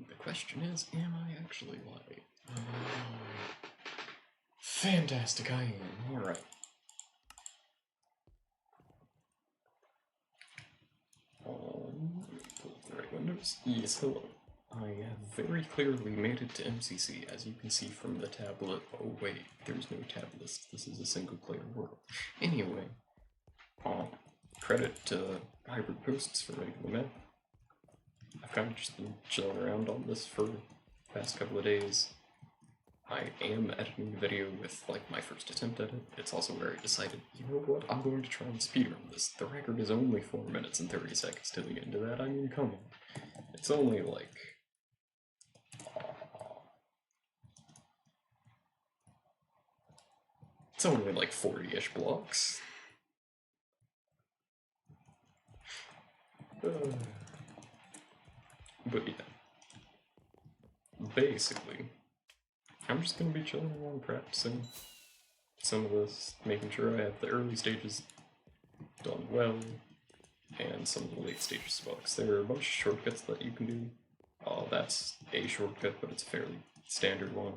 The question is, am I actually live? Fantastic, I am. Alright. Pull up the right windows. Yes, hello. I have very clearly made it to MCC, as you can see from the tablet. Oh wait, there's no tab list. This is a single player world. Anyway, credit to Hybrid Posts for making the map. I've kind of just been chilling around on this for the past couple of days. I am editing the video with, like, my first attempt at it. It's also where I decided, you know what, I'm going to try and speedrun this. The record is only 4 minutes and 30 seconds to the end of that. I mean, come on. It's only, like... It's only, like, 40-ish blocks. But yeah. Basically, I'm just gonna be chilling around practicing some of this, making sure I have the early stages done well, and some of the late stages as well, because there are a bunch of shortcuts that you can do. That's a shortcut, but it's a fairly standard one.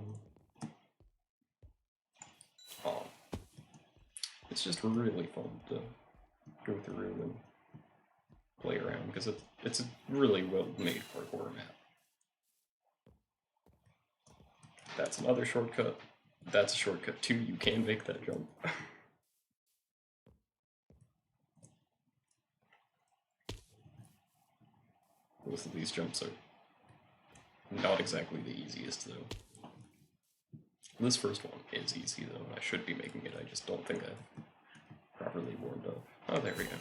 It's just really fun to go through and play around, because it's a really well-made parkour map. That's another shortcut. That's a shortcut too, you can make that jump. Most of these jumps are not exactly the easiest though. This first one is easy though, I should be making it, I just don't think I've properly warmed up. Oh, there we go.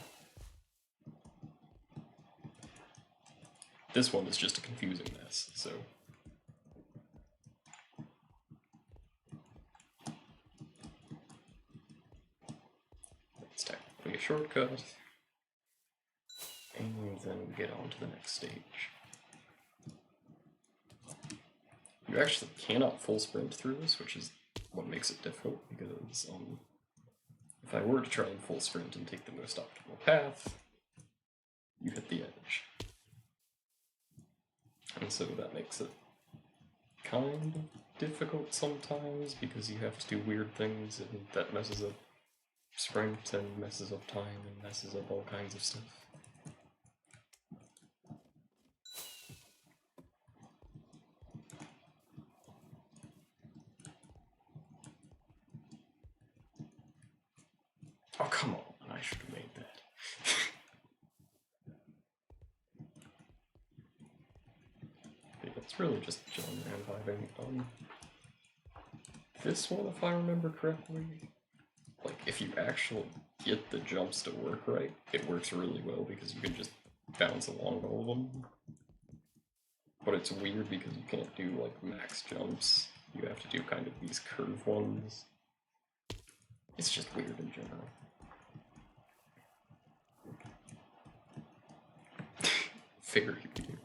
This one is just a confusing mess, so... It's technically a shortcut. And then we get on to the next stage. You actually cannot full sprint through this, which is what makes it difficult, because if I were to try and full sprint and take the most optimal path, you hit the edge. And so that makes it kind of difficult sometimes, because you have to do weird things, and that messes up sprint, and messes up time, and messes up all kinds of stuff. Oh, come on, I should have made that. It's really just chilling around vibing. This one, if I remember correctly, like, if you actually get the jumps to work right, it works really well because you can just bounce along all of them. But it's weird because you can't do, like, max jumps. You have to do kind of these curve ones. It's just weird in general. Very weird.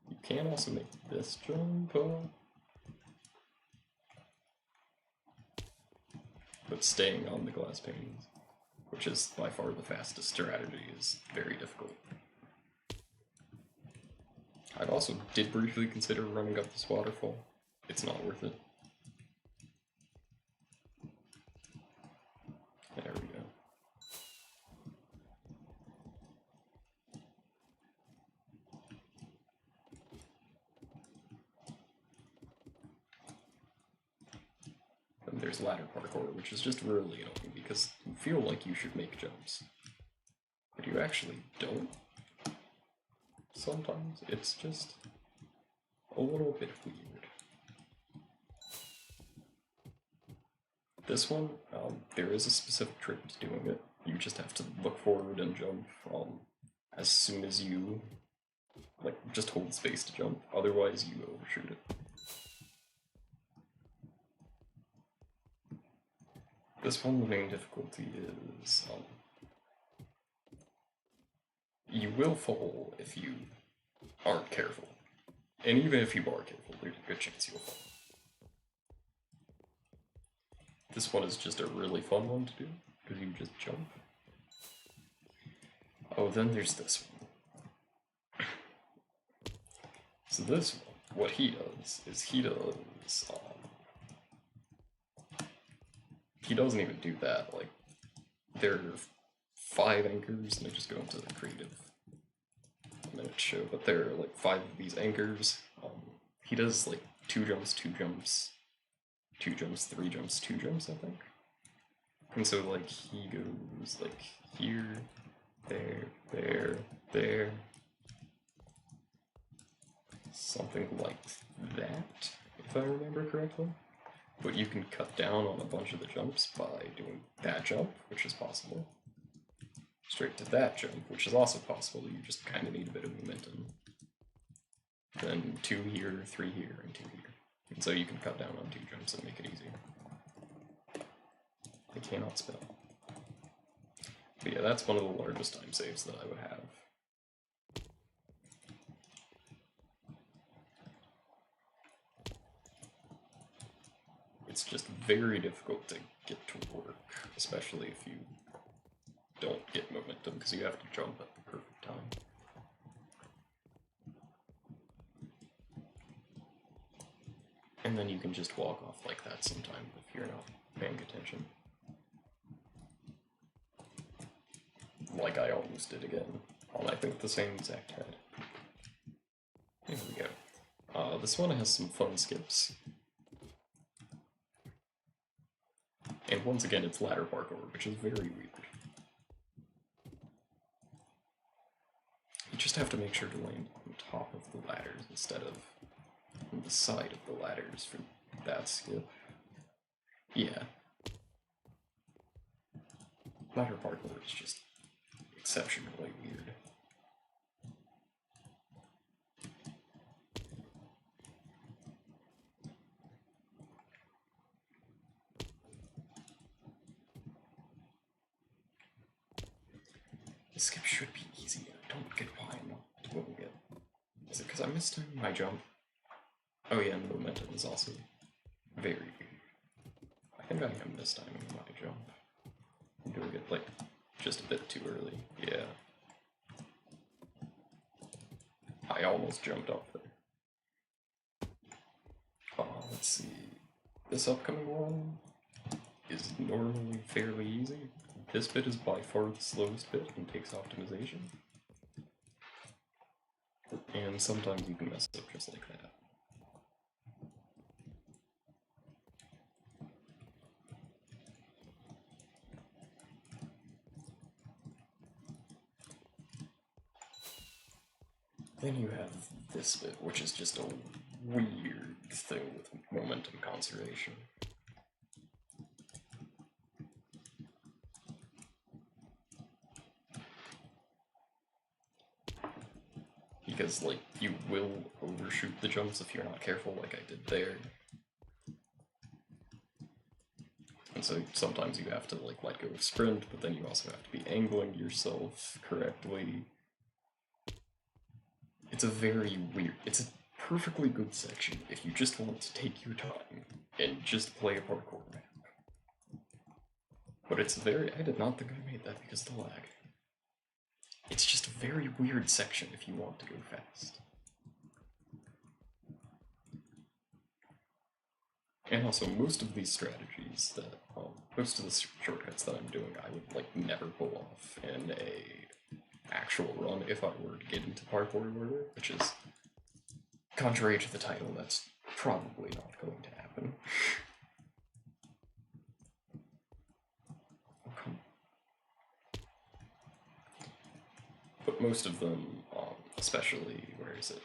You can also make this jump, but staying on the glass panes, which is by far the fastest strategy, is very difficult. I also did briefly consider running up this waterfall. It's not worth it. There we go. And there's ladder parkour, which is just really annoying because you feel like you should make jumps, but you actually don't. Sometimes it's just a little bit weird. This one, there is a specific trick to doing it. You just have to look forward and jump as soon as you, like, just hold space to jump, otherwise you overshoot it. This one, the main difficulty is, you will fall if you aren't careful. And even if you are careful, there's a good chance you'll fall. This one is just a really fun one to do, because you just jump. Oh, then there's this one. So this one, what he does is he doesn't even do that. Like, there are 5 anchors, and I just go into the creative a minute show, but there are like 5 of these anchors. He does like 2 jumps, 2 jumps, 2 jumps, 3 jumps, 2 jumps, I think. And so like he goes like here, there, something like that, if I remember correctly. But you can cut down on a bunch of the jumps by doing that jump, which is possible. Straight to that jump, which is also possible. You just kind of need a bit of momentum. Then 2 here, 3 here, and 2 here. And so you can cut down on 2 jumps and make it easier. I cannot spell. But yeah, that's one of the largest time saves that I would have. It's just very difficult to get to work, especially if you don't get momentum, because you have to jump at the perfect time. And then you can just walk off like that sometime if you're not paying attention. Like I almost did again, on I think the same exact head. There we go. This one has some fun skips. And once again, it's ladder parkour, which is very weird. You just have to make sure to land on top of the ladders instead of on the side of the ladders for that skip. Yeah. Ladder parkour is just exceptionally weird. The skip should be easy, and I don't get why I'm not doing it. Is it because I missed my jump? Oh yeah, and the momentum is also very weird. I think I am mistiming my jump. I'm doing it, like, just a bit too early. Yeah. I almost jumped off there. Let's see. This upcoming one is normally fairly easy. This bit is by far the slowest bit and takes optimization. And sometimes you can mess up just like that. Then you have this bit, which is just a weird thing with momentum conservation. Because, like, you will overshoot the jumps if you're not careful, like I did there. And so sometimes you have to, like, let go of sprint, but then you also have to be angling yourself correctly. It's a very weird, it's a perfectly good section if you just want to take your time and just play a parkour map. But it's very, I did not think I made that because of the lag. It's just a very weird section if you want to go fast. And also, most of these strategies that, most of the shortcuts that I'm doing, I would, like, never pull off in a actual run if I were to get into parkour order, which is, contrary to the title, that's probably not going to happen. But most of them, especially, where is it?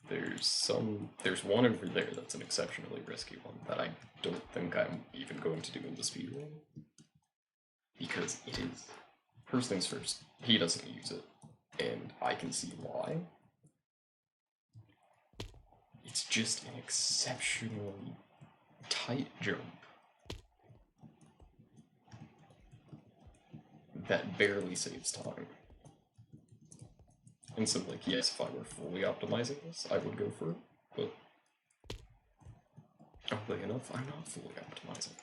There's one over there that's an exceptionally risky one that I don't think I'm even going to do in the speedrun. Because it is, first things first, he doesn't use it, and I can see why. It's just an exceptionally tight jump that barely saves time. And so, like, yes, if I were fully optimizing this, I would go for it, but oddly enough, I'm not fully optimizing.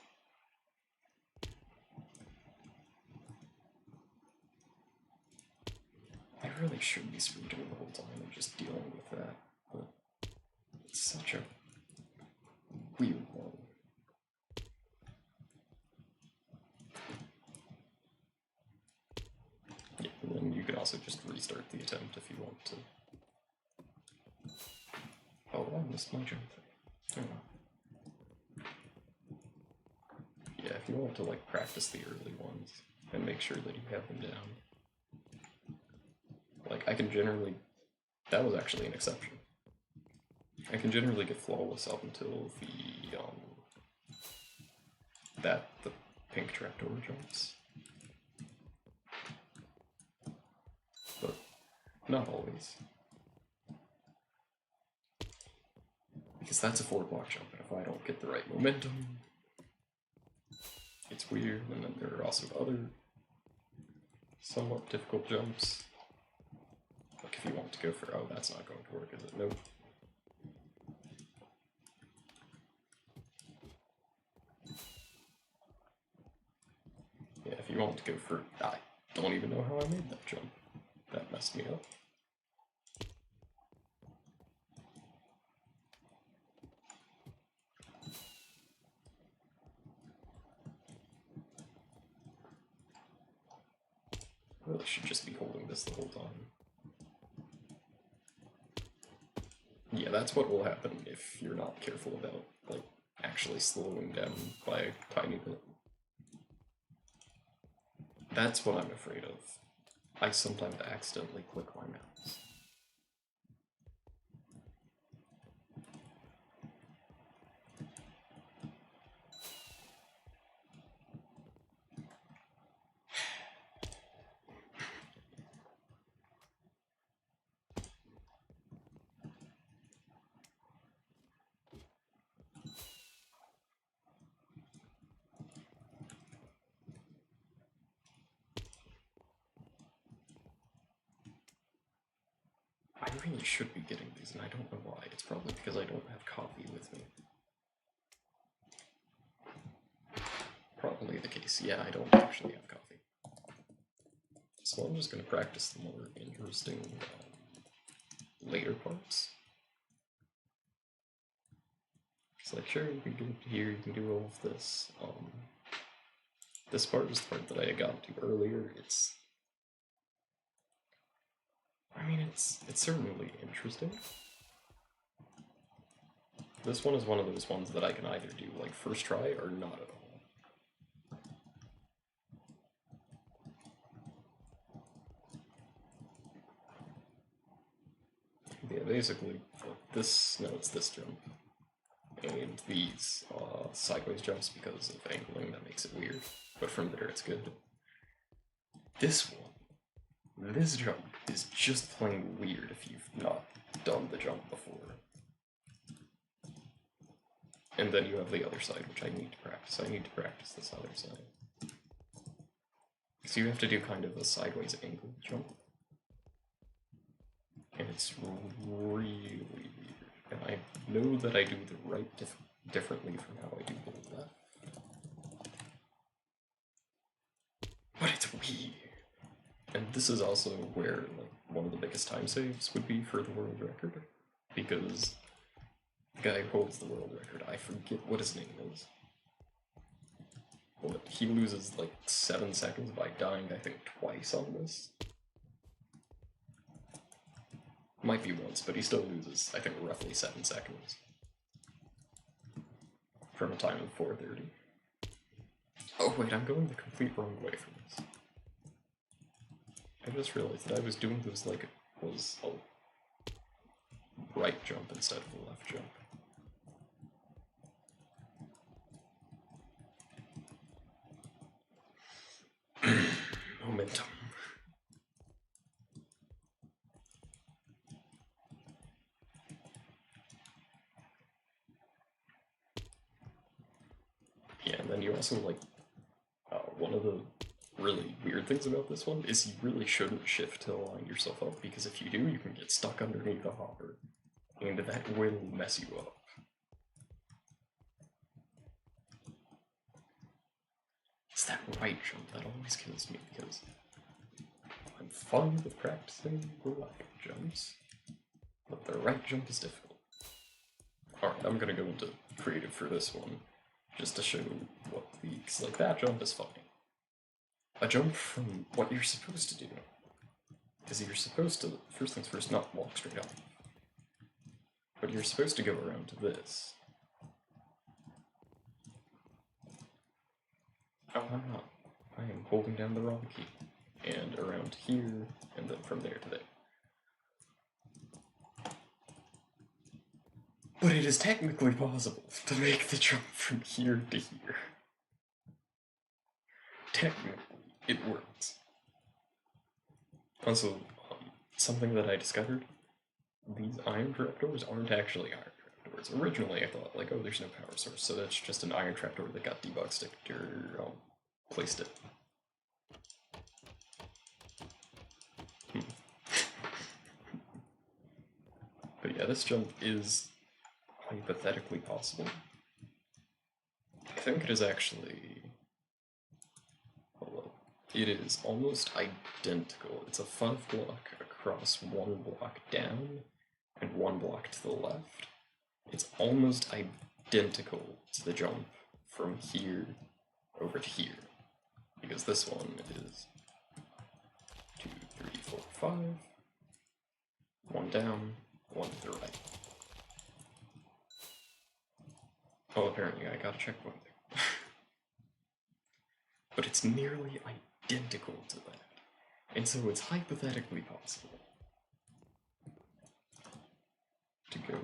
really should be sprinting the whole time and just dealing with that, but it's such a weird one. Yeah, and then you could also just restart the attempt if you want to. Oh, I missed my jump thing. Oh. Yeah, if you want to like practice the early ones and make sure that you have them down. Like, I can generally... That was actually an exception. I can generally get flawless up until the pink trapdoor jumps. But not always. Because that's a 4-block jump, and if I don't get the right momentum, it's weird, and then there are also other somewhat difficult jumps. Like if you want to go for, oh, that's not going to work, is it? Nope. Yeah, if you want to go for, I don't even know how I made that jump. That messed me up. I really should just be holding this the whole time. Yeah, that's what will happen if you're not careful about, like, actually slowing down by a tiny bit. That's what I'm afraid of. I sometimes accidentally click my mouse. I really should be getting these, and I don't know why. It's probably because I don't have coffee with me. Probably the case. Yeah, I don't actually have coffee. So I'm just going to practice the more interesting later parts. It's like, sure, you can get up to here, you can do all of this. This part is the part that I got to earlier. I mean, it's certainly interesting. This one is one of those ones that I can either do, like, first try or not at all. Yeah, basically, this, no, it's this jump. And these sideways jumps because of angling, that makes it weird. But from there, it's good. This one, this jump is just plain weird if you've not done the jump before. And then you have the other side, which I need to practice. I need to practice this other side. So you have to do kind of a sideways angle jump. And it's really weird. And I know that I do the right differently from how I do the left. But it's weird. And this is also where, like, one of the biggest time saves would be for the world record. Because the guy who holds the world record, I forget what his name is. But he loses like 7 seconds by dying, I think, twice on this. Might be once, but he still loses, I think, roughly 7 seconds. From a time of 4:30. Oh wait, I'm going the complete wrong way for this. I just realized that I was doing this like it was a right jump instead of a left jump. Momentum. Yeah, and then you also, like, one of the really weird things about this one is you really shouldn't shift to line yourself up, because if you do, you can get stuck underneath the hopper, and that will mess you up. It's that right jump that always kills me, because I'm fine with practicing the left jumps, but the right jump is difficult. Alright, I'm gonna go into creative for this one, just to show what because like that jump is funny. A jump from what you're supposed to do is you're supposed to, first things first, not walk straight up. But you're supposed to go around to this. Oh, I'm not. I am holding down the wrong key. And around here, and then from there to there. But it is technically possible to make the jump from here to here. Technically, it works. Also, something that I discovered, these iron trapdoors aren't actually iron trapdoors. Originally I thought, like, oh, there's no power source, so that's just an iron trapdoor that got debug sticked or placed it. But yeah, this jump is hypothetically possible. I think it is actually... Hold up. It is almost identical. It's a 5 block across 1 block down and 1 block to the left. It's almost identical to the jump from here over to here. Because this one is 2, 3, 4, 5. 1 down, 1 to the right. Oh, apparently I got a checkpoint there. But it's nearly identical to that. And so it's hypothetically possible to go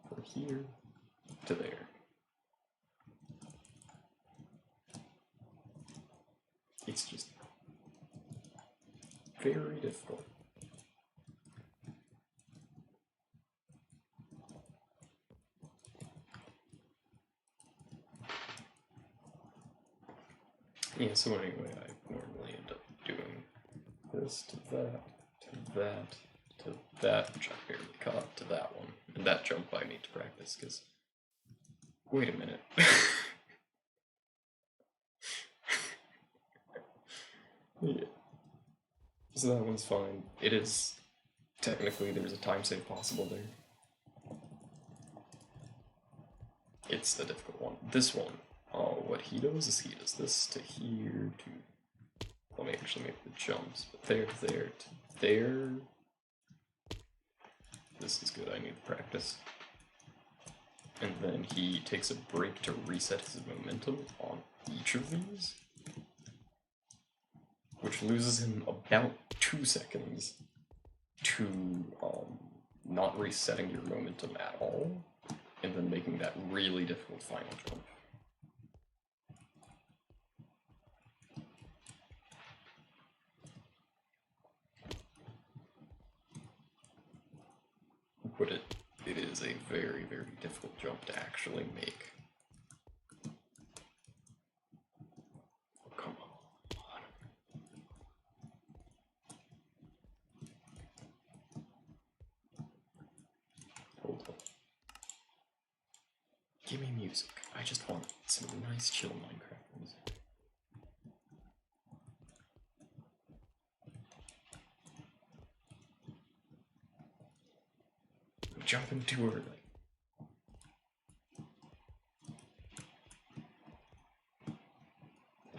from here to there. It's just very difficult. Yeah, so anyway, I normally end up doing this to that, to that, which I barely caught, to that one. And that jump I need to practice, because... Wait a minute. Yeah. So that one's fine. It is... Technically, there's a time save possible there. It's a difficult one. This one, what he does is he does this to here to... Let me actually make the jumps, but there to there to there. This is good, I need the practice. And then he takes a break to reset his momentum on each of these, which loses him about 2 seconds to not resetting your momentum at all, and then making that really difficult final jump. But it is a very, very difficult jump to actually make. Oh, come on. Hold up. Give me music. I just want some nice, chill Minecraft music. I'm jumping too early.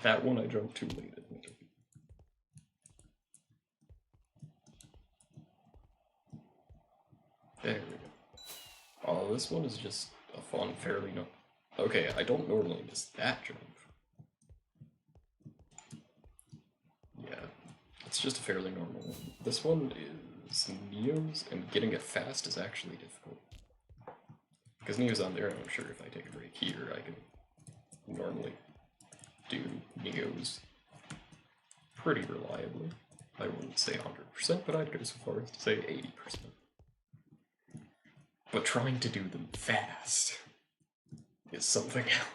That one I jumped too late, I think. There we go. Oh, this one is just a fun, fairly no. Okay, I don't normally miss that jump. Yeah, it's just a fairly normal one. This one is Neo's, and getting it fast is actually difficult. Because Neo's on there, and I'm sure if I take a break here, I can normally do Neo's pretty reliably. I wouldn't say 100%, but I'd go so far as to say 80%. But trying to do them fast is something else.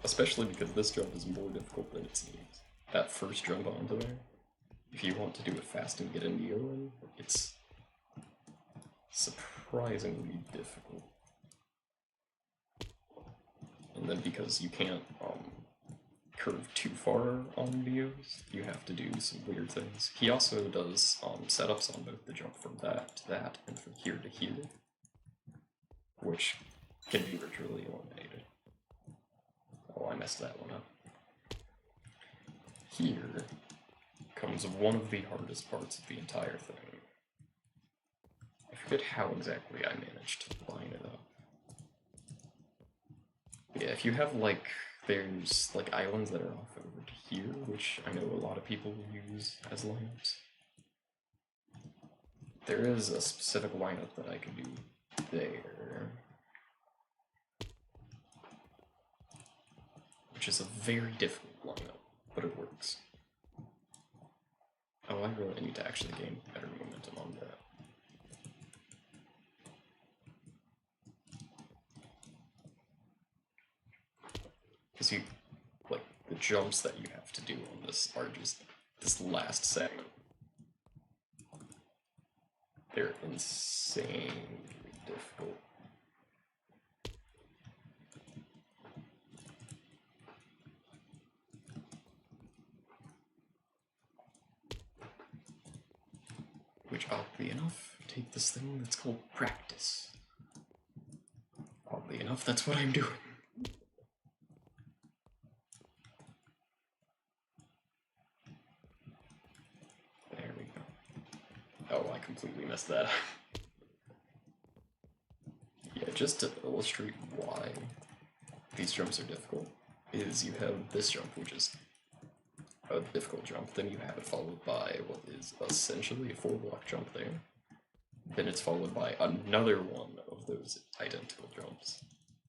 Especially because this jump is more difficult than it seems. That first jump onto there, if you want to do it fast and get a Neo in, it's surprisingly difficult. And then because you can't curve too far on videos, you have to do some weird things. He also does setups on both the jump from that to that and from here to here, which can be virtually eliminated. Oh, I messed that one up. Here comes one of the hardest parts of the entire thing. I forget how exactly I managed to line it up. Yeah, if you have like, there's like islands that are off over to here, which I know a lot of people use as lineups. There is a specific lineup that I can do there, which is a very difficult lineup, but it works. Oh, I really need to actually gain better momentum on that. Because you, like, the jumps that you have to do on this are just this last segment. They're insanely difficult. Which, oddly enough, take this thing that's called practice. Oddly enough, that's what I'm doing. There we go. Oh, I completely messed that up. Yeah, just to illustrate why these jumps are difficult, is you have this jump, which is a difficult jump, then you have it followed by what is essentially a 4-block jump there. Then it's followed by another one of those identical jumps,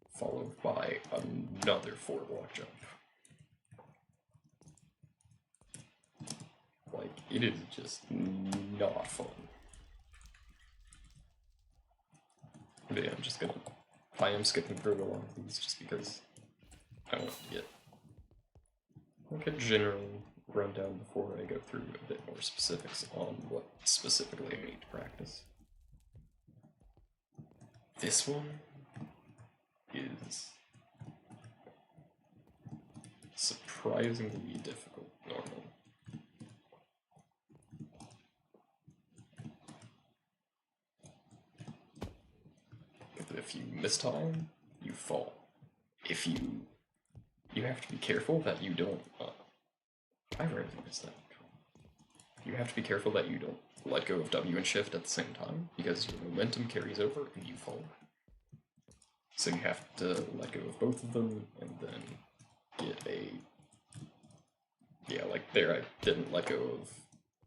followed by another 4-block jump. Like, it is just not fun. But yeah, I'm just gonna, I am skipping through a lot of these just because I want to get like a general rundown before I go through a bit more specifics on what specifically I need to practice. This one is surprisingly difficult normally. If you miss time, you fall. If you have to be careful that you don't, I rarely miss that. You have to be careful that you don't let go of W and shift at the same time, because your momentum carries over and you fall. So you have to let go of both of them, and then get a... Yeah, like there I didn't let go of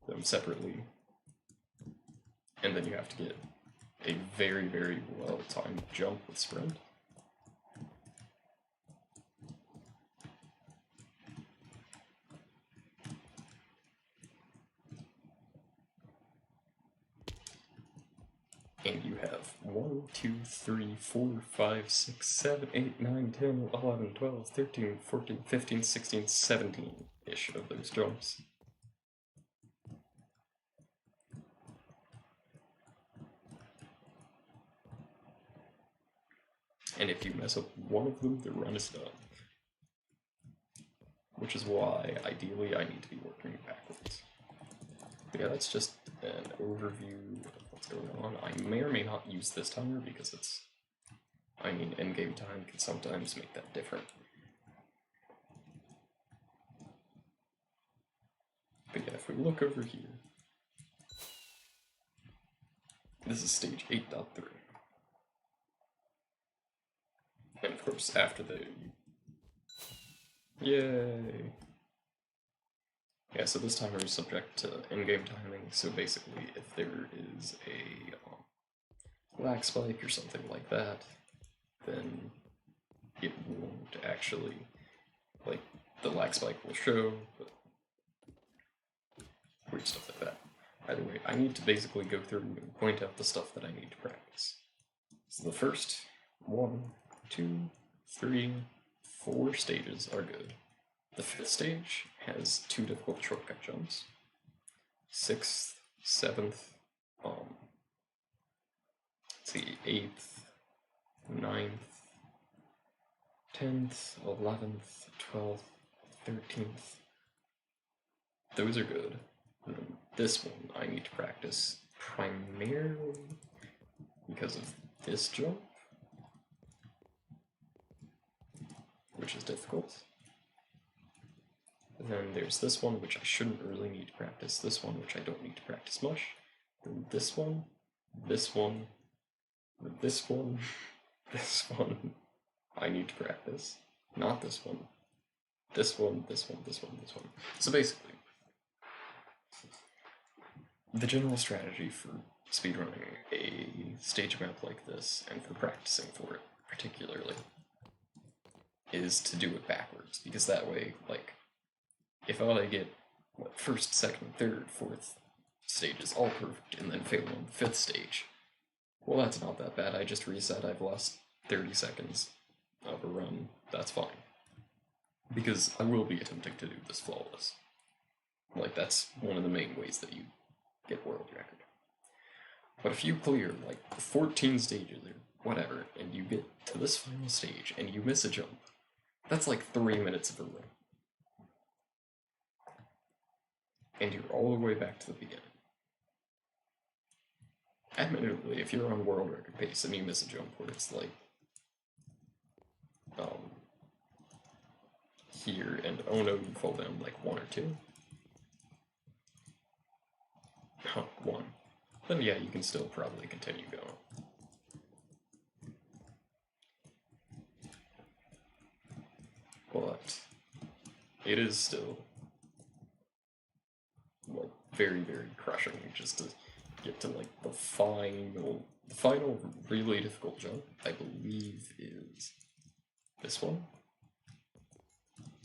them separately. And then you have to get a very, very well-timed jump with sprint. And you have 1, 2, 3, 4, 5, 6, 7, 8, 9, 10, 11, 12, 13, 14, 15, 16, 17-ish of those jumps. And if you mess up one of them, the run is done. Which is why, ideally, I need to be working backwards. But yeah, that's just an overview of what's going on. I may or may not use this timer because it's... I mean, endgame time can sometimes make that different. But yeah, if we look over here, this is stage 8.3. And of course, after the... Yay! Yeah, so this timer is subject to in-game timing, so basically if there is a lag spike or something like that, then it won't actually, like, the lag spike will show, but weird stuff like that. Either way, I need to basically go through and point out the stuff that I need to practice. So the first 1, 2, 3, 4 stages are good. The 5th stage has 2 difficult shortcut jumps. 6th, 7th, let's see, 8th, 9th, 10th, 11th, 12th, 13th. Those are good. This one I need to practice primarily because of this jump, which is difficult. And then there's this one, which I shouldn't really need to practice. This one, which I don't need to practice much. Then this one, this one, this one, this one, I need to practice. Not this one. This one, this one, this one, this one. So basically, the general strategy for speedrunning a stage map like this, and for practicing for it particularly, is to do it backwards. Because that way, like, if I get first, second, third, fourth stages all perfect, and then fail on the fifth stage, well, that's not that bad. I just reset, I've lost 30 seconds of a run, that's fine. Because I will be attempting to do this flawless. Like, that's one of the main ways that you get world record. But if you clear, like, 14 stages or whatever, and you get to this final stage, and you miss a jump, that's like 3 minutes of a run. And you're all the way back to the beginning. Admittedly, if you're on world record pace and you miss a jump where it's like, here, and oh no, you fall down like 1 or 2. Huh, 1. Then yeah, you can still probably continue going. But it is still like very, very crushing just to get to like the final really difficult jump, I believe, is this one.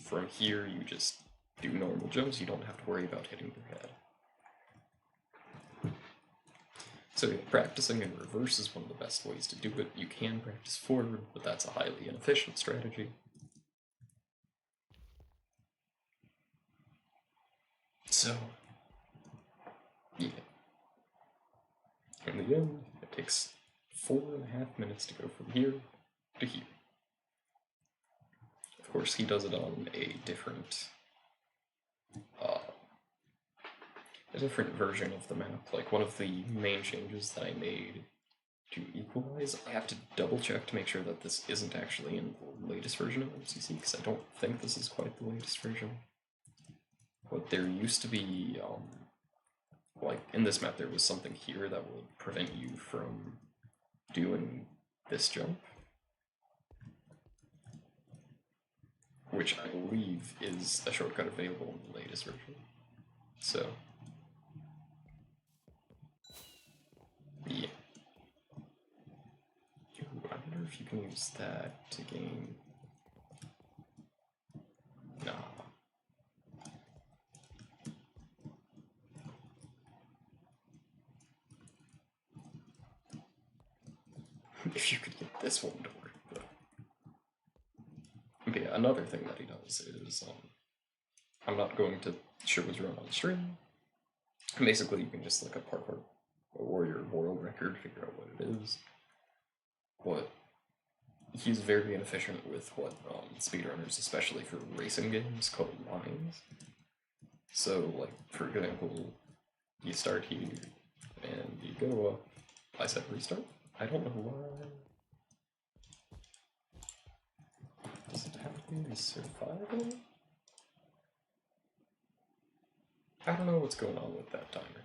From here, you just do normal jumps, you don't have to worry about hitting your head. So yeah, practicing in reverse is one of the best ways to do it. You can practice forward, but that's a highly inefficient strategy. So, yeah. In the end, it takes 4.5 minutes to go from here to here. Of course, he does it on a different version of the map. Like, one of the main changes that I made to equalize, I have to double check to make sure that this isn't actually in the latest version of MCC, because I don't think this is quite the latest version. But there used to be, like, in this map there was something here that would prevent you from doing this jump, which I believe is a shortcut available in the latest version. So, yeah. I wonder if you can use that to gain... Nah. If you could get this one to work, though. But yeah, another thing that he does is, I'm not going to show his run on stream. Basically, you can just look up Parkour Warrior world record, figure out what it is. But he's very inefficient with what speedrunners, especially for racing games, call lines. So, like, for example, you start here, and you go up. I said restart? I don't know why. Does it have to be survival? I don't know what's going on with that timer.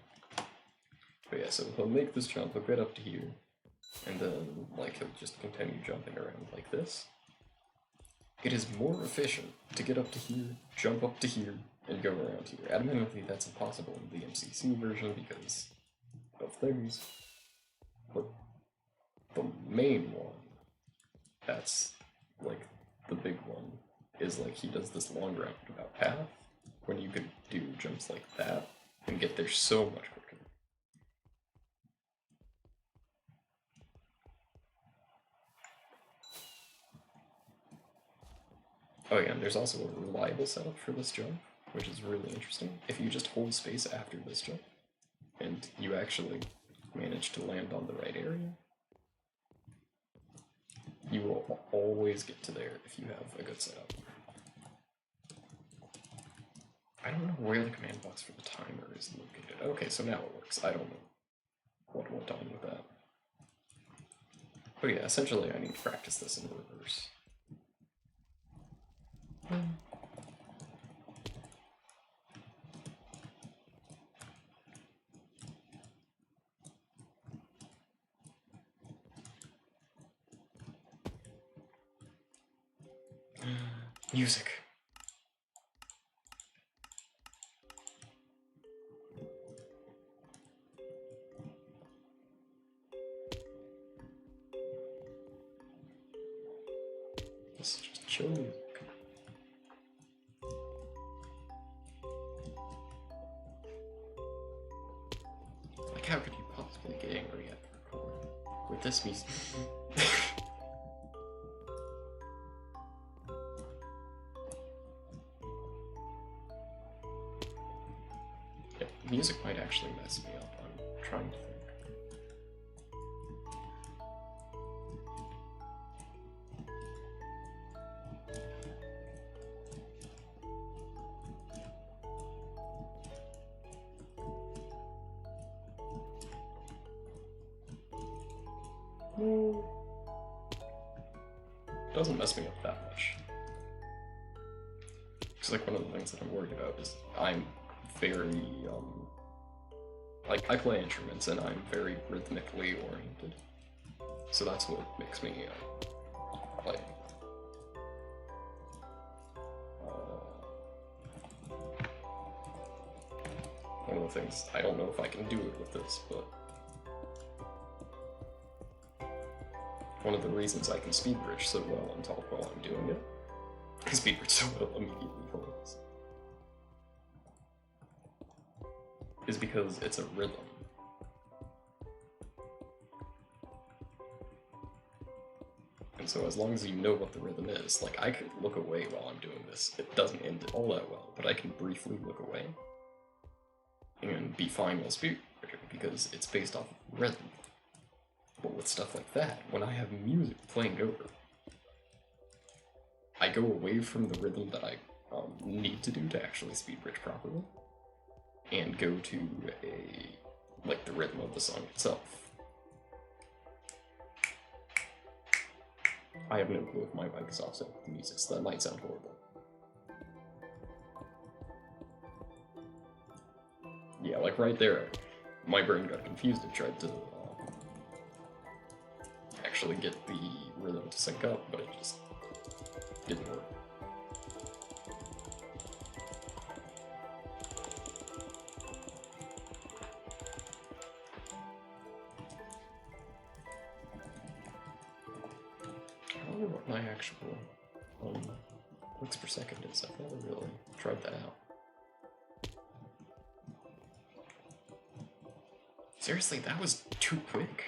But yeah, so he'll make this jump, he'll get up to here, and then, like, he'll just continue jumping around like this. It is more efficient to get up to here, jump up to here, and go around here. Admittedly, that's impossible in the MCC version because of things. But the main one, that's, like, the big one, is, like, he does this long roundabout path, when you could do jumps like that, and get there so much quicker. Oh yeah, and there's also a reliable setup for this jump, which is really interesting. If you just hold space after this jump, and you actually manage to land on the right area, You will always get to there if you have a good setup. I don't know where the command box for the timer is located. Okay, so now it works. I don't know what went on with that. But yeah, essentially I need to practice this in reverse. Music. This is just chill music. Like, how could you possibly get angry at the record with this music? Yeah, music might actually mess me up. I'm trying to think. No. Doesn't mess me up that much. Because like one of the things that I'm worried about is I'm very like I play instruments and I'm very rhythmically oriented, so that's what makes me like one of the things. I don't know if I can do it with this, but one of the reasons I can speed bridge so well and talk while I'm doing it, I speed bridge so well immediately hilarious, is because it's a rhythm. And so as long as you know what the rhythm is, like I could look away while I'm doing this. It doesn't end all that well, but I can briefly look away and be fine while speed bridging because it's based off of rhythm. But with stuff like that, when I have music playing over, I go away from the rhythm that I need to do to actually speed bridge properly, and go to like the rhythm of the song itself. I have no clue if my mic is offset with the music, so that might sound horrible. Yeah, like right there, my brain got confused and tried to actually get the rhythm to sync up, but it just didn't work. I wonder what my actual clicks per second is. I've never really tried that out. Seriously, that was too quick.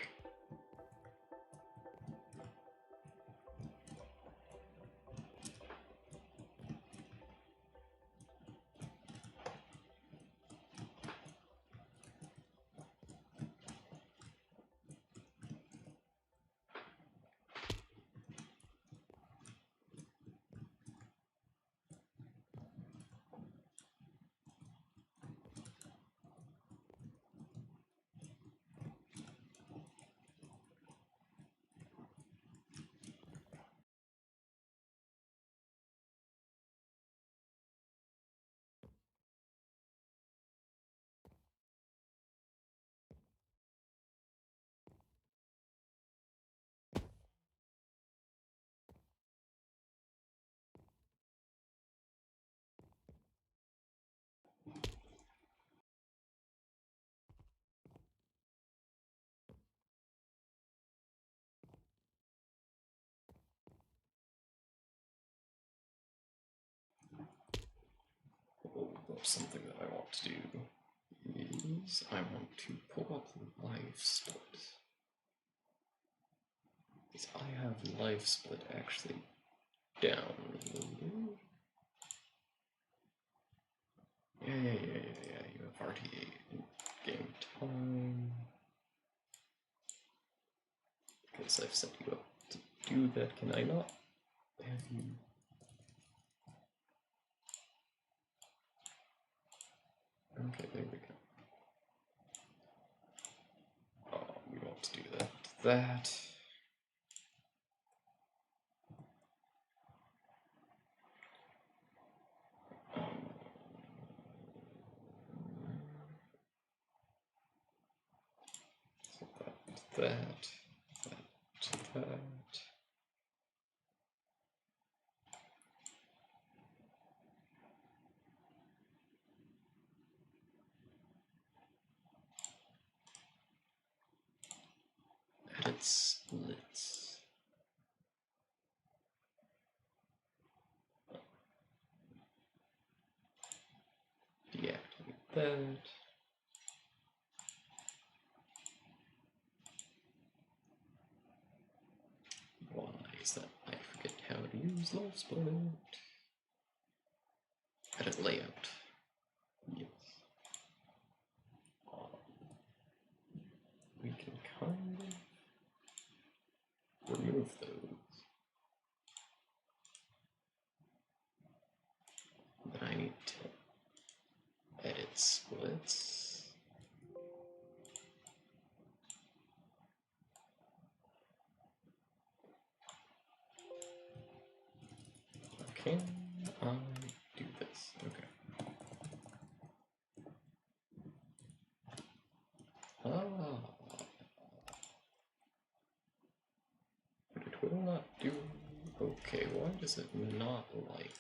Something that I want to do is I want to pull up the live split. Because I have live split actually downloaded. Yeah. You have RTA in game time. Because I've set you up to do that? Can I not have you? Okay, there we go. Oh, we want to do that. That. So that. Edit splits. Deactivate that. Why is that? I forget how to use low split. Edit layout. Yes. We can kind of remove those. Then I need to edit splits. Can I do this? Okay. But it will not do. Okay, why does it not like?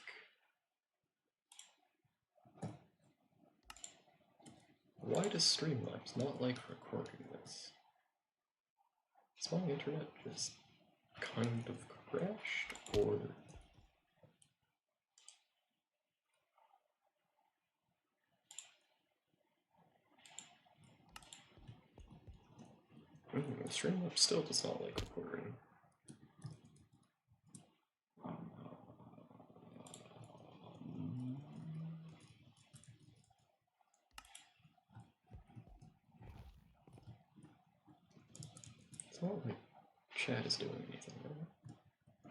Why does Streamlabs not like recording this? Is my internet just kind of crashed, or? Streamlabs still does not like recording. It's not like chat is doing anything, right?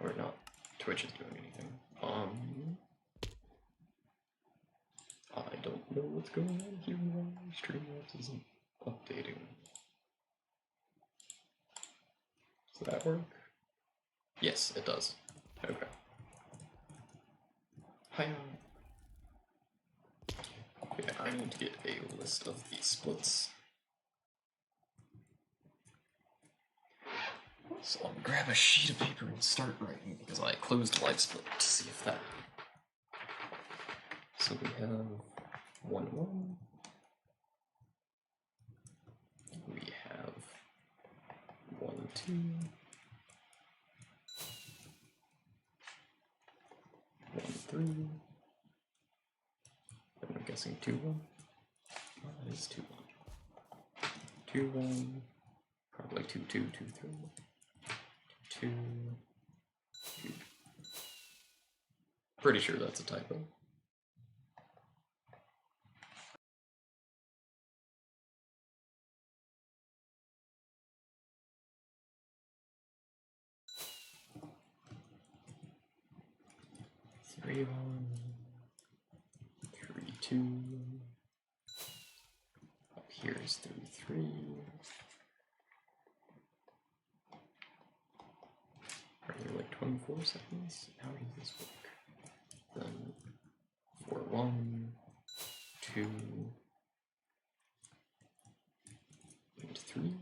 Or not, Twitch is doing anything. I don't know what's going on here. Streamlabs isn't updating. Does that work? Yes, it does. Okay. Hiya. Okay, I need to get a list of these splits. So I'll grab a sheet of paper and start writing because I closed live split to see if that. So we have 1, 1. We have 1, 2. 1, 3. I'm guessing 2, 1. Oh, that is 2, 1. 2, 1. Probably 2, 2, 2, 3. 2, 2. Pretty sure that's a typo. Three, 1, 3, 2. Up here is 3, 3. Are there like 24 seconds? How does this work? Then 4, 1, 2, and 3.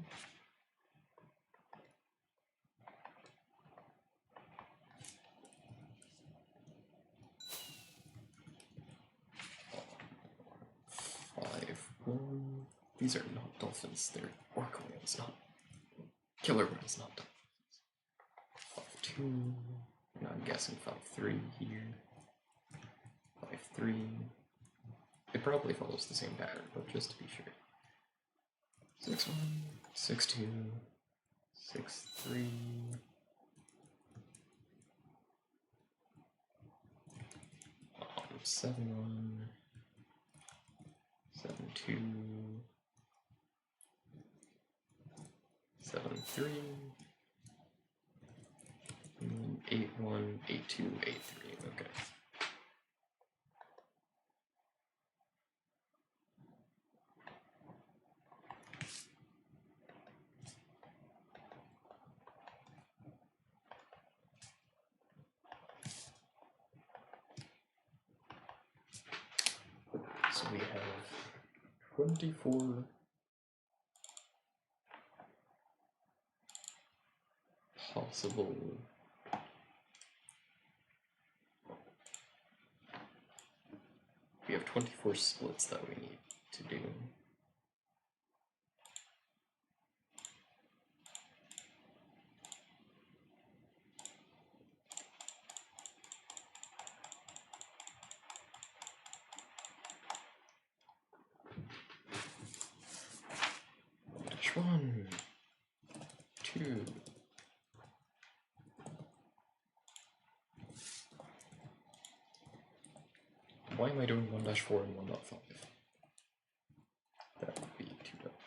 These are not dolphins, they're orca whales, not killer whales, not dolphins. 5, 2, and I'm guessing 5, 3 here. 5, 3. It probably follows the same pattern, but just to be sure. 6, 1, 6, 2, 6, 3. 7, 1. 7, 2, 7, 3, 283, okay. So we have 24 possible we have 24 splits that we need to do. One, two, why am I doing 1-4 and 1.5? That would be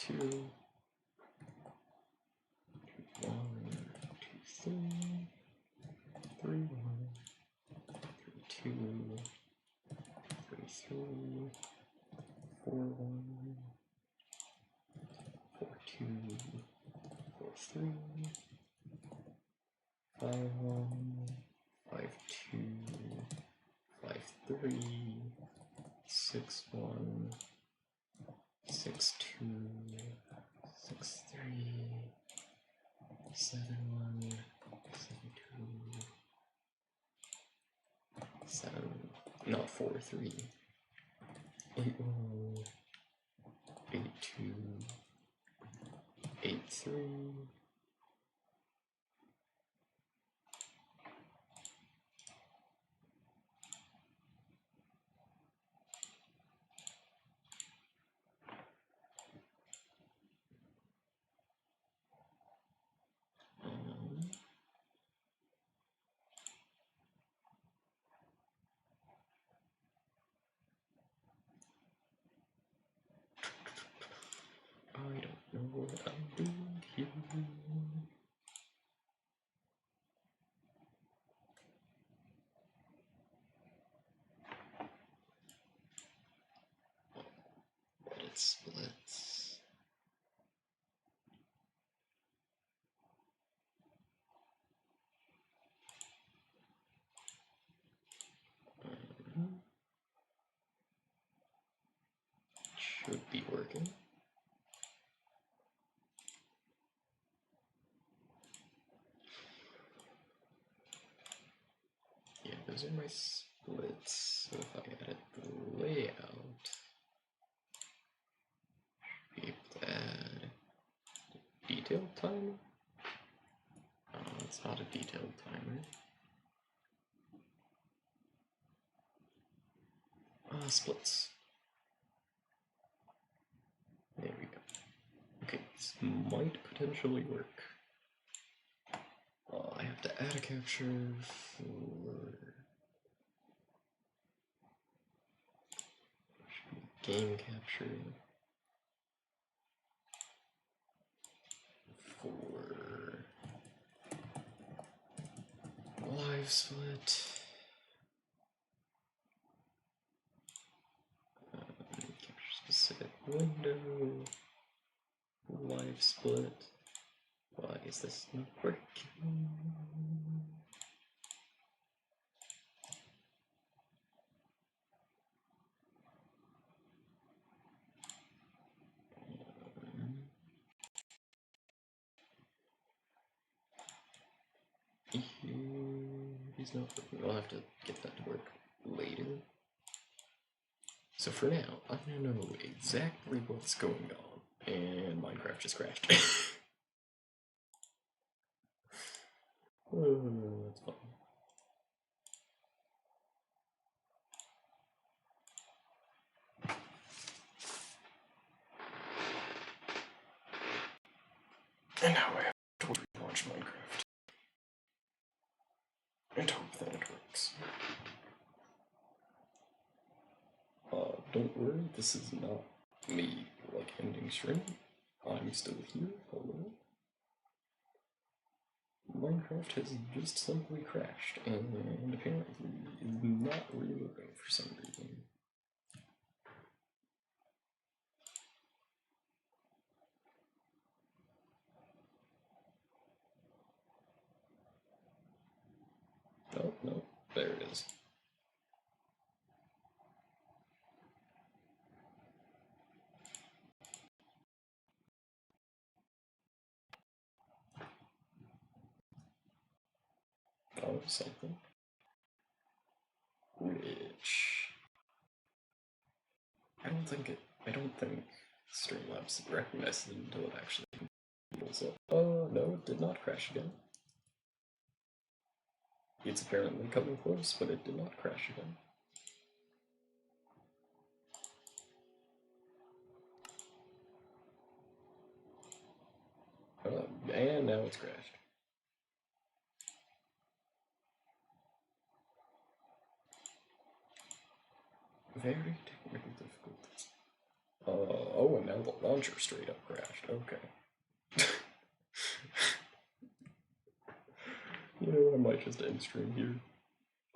2.2, 1, 2, 3, 3, 1, 3, 2, 3, 3, 4, 1, 4, 2, 4, 3, 5, 1, 5, 2, 5, 3, 6, 1, 6, 2, 6, 3, 7, 1, 7, 2, 7, not 4, 3, 8, 1, 8, 2, 8, 3, I don't know what I'm doing here. But it splits. Should be working. Yeah, those are my splits. So if I edit the layout, be able to add detailed timer. Oh, it's not a detailed timer. Splits. There we go. Okay, this might potentially work. I have to add a capture for game capture for live split. Capture specific window. Live split. Why is this not working? He's not working. I'll have to get that to work later. So for now, I don't know exactly what's going on, and Minecraft just crashed. Oh, that's fun. And now I have to relaunch Minecraft and hope that it works. Don't worry, this is not me, like, ending stream. I'm still here. Hello. Minecraft has just simply crashed, and apparently is not reloading for some reason. Oh, no, there it is. Oh, something. Which I don't think Streamlabs recognized it until it actually pulls up. Oh, no, it did not crash again. It's apparently coming close, but it did not crash again. And now it's crashed. Very technical difficulties. Oh, and now the launcher straight up crashed. Okay. You know, I might just end stream here.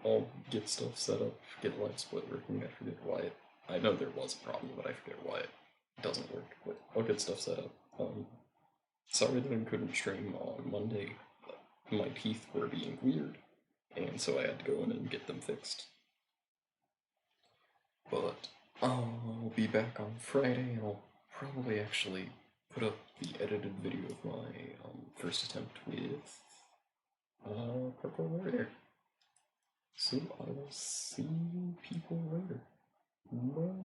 I'll get stuff set up, get live split working. I forget why I know there was a problem, but I forget why it doesn't work. But I'll get stuff set up. Sorry that I couldn't stream on Monday. My teeth were being weird, and so I had to go in and get them fixed. But I'll be back on Friday, and I'll probably actually put up the edited video of my first attempt with Purple Warrior. So I will see people later. Bye.